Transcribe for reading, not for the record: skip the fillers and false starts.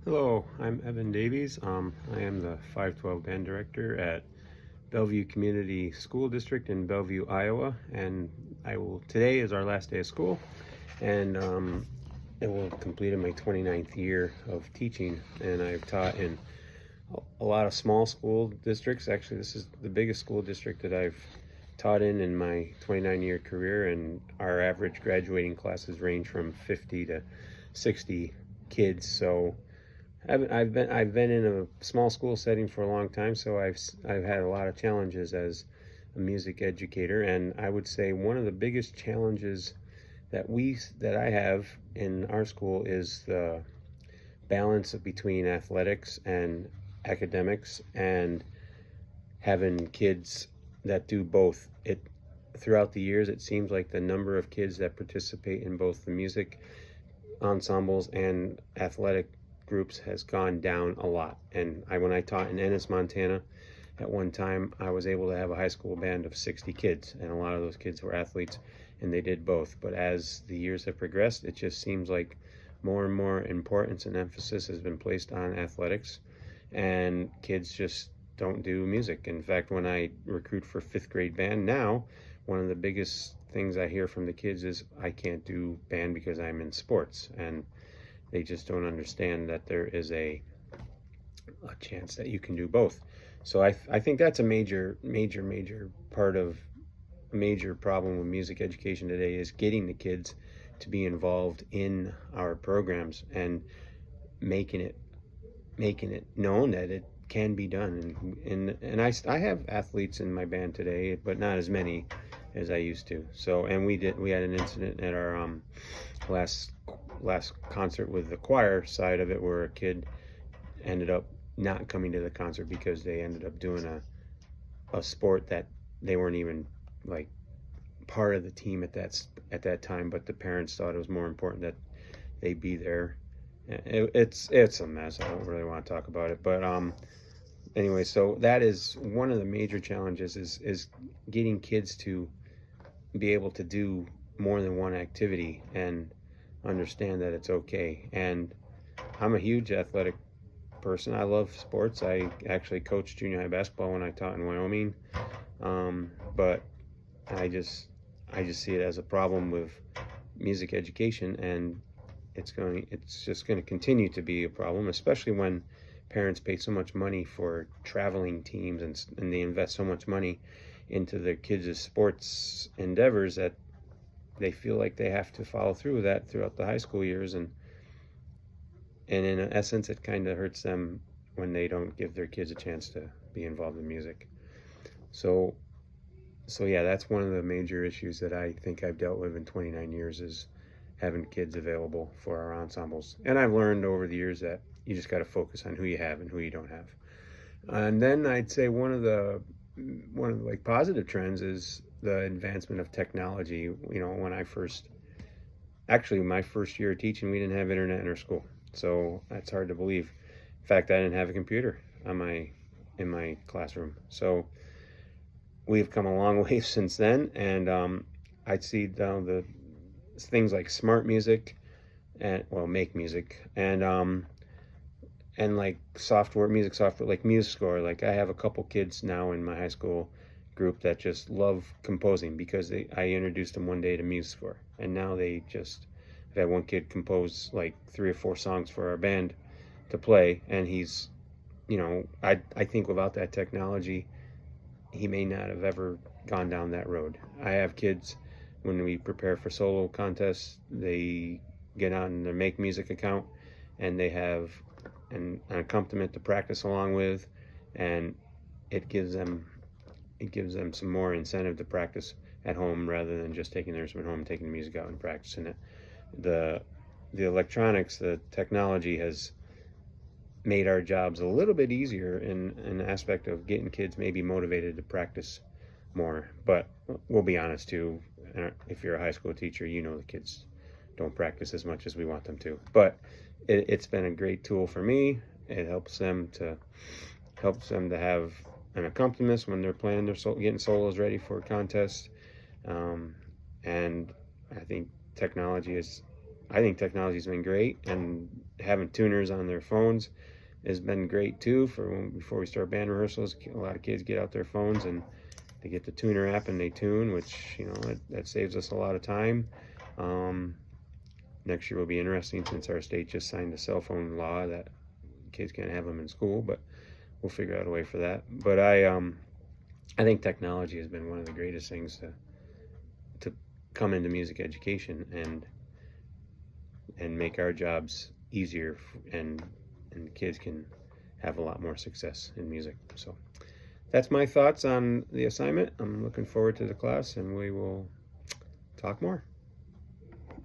Hello, I'm Evan Davies. I am the 512 band director at Bellevue Community School District in Bellevue, Iowa, and today is our last day of school, and it will have completed my 29th year of teaching, and I've taught in a lot of small school districts. Actually, this is the biggest school district that I've taught in my 29-year career, and our average graduating classes range from 50 to 60 kids. So I've been in a small school setting for a long time, so I've had a lot of challenges as a music educator, and I would say one of the biggest challenges that I have in our school is the balance between athletics and academics, and having kids that do both. It Throughout the years, it seems like the number of kids that participate in both the music ensembles and athletic groups has gone down a lot. And when I taught in Ennis, Montana, at one time I was able to have a high school band of 60 kids, and a lot of those kids were athletes, and they did both. But as the years have progressed, it just seems like more and more importance and emphasis has been placed on athletics, and kids just don't do music. In fact, when I recruit for fifth grade band now, one of the biggest things I hear from the kids is, I can't do band because I'm in sports, and they just don't understand that there is a chance that you can do both. So I think that's a major part of a major problem with music education today, is getting the kids to be involved in our programs and making it known that it can be done. And I have athletes in my band today, but not as many as I used to. So, and we had an incident at our last concert with the choir side of it, where a kid ended up not coming to the concert because they ended up doing a sport that they weren't even like part of the team at that time, but the parents thought it was more important that they be there. It's a mess. I don't really want to talk about it, but anyway, so that is one of the major challenges, is getting kids to be able to do more than one activity and understand that it's okay. And I'm a huge athletic person. I love sports. I actually coached junior high basketball when I taught in Wyoming, but I just see it as a problem with music education, and it's just going to continue to be a problem, especially when parents pay so much money for traveling teams, and they invest so much money into their kids' sports endeavors that they feel like they have to follow through with that throughout the high school years, and in essence, it kind of hurts them when they don't give their kids a chance to be involved in music. So yeah, that's one of the major issues that I think I've dealt with in 29 years, is having kids available for our ensembles. And I've learned over the years that you just got to focus on who you have and who you don't have. And then I'd say one of the like positive trends is the advancement of technology. When my first year of teaching, we didn't have internet in our school, so that's hard to believe. In fact, I didn't have a computer in my classroom. So we've come a long way since then, and I'd see the things like smart music and make music, and like music software like MuseScore. Like, I have a couple kids now in my high school group that just love composing because I introduced them one day to MuseScore, and now I've had one kid compose like 3 or 4 songs for our band to play, and he's, I think without that technology, he may not have ever gone down that road. I have kids, when we prepare for solo contests, they get on the Make Music account, and they have an accompaniment to practice along with, and it gives them some more incentive to practice at home rather than just taking their instrument home and taking the music out and practicing it. The electronics, the technology has made our jobs a little bit easier in an aspect of getting kids maybe motivated to practice more. But we'll be honest too, if you're a high school teacher, the kids don't practice as much as we want them to. But it's been a great tool for me. It helps them to have an accompanist when they're playing getting solos ready for contests. And I think technology has I think technology's been great, and having tuners on their phones has been great too. Before we start band rehearsals, a lot of kids get out their phones and they get the tuner app and they tune, which, you know, that saves us a lot of time. Next year will be interesting since our state just signed a cell phone law that kids can't have them in school, but we'll figure out a way for that. But I think technology has been one of the greatest things to come into music education and make our jobs easier, and kids can have a lot more success in music. So that's my thoughts on the assignment. I'm looking forward to the class, and we will talk more.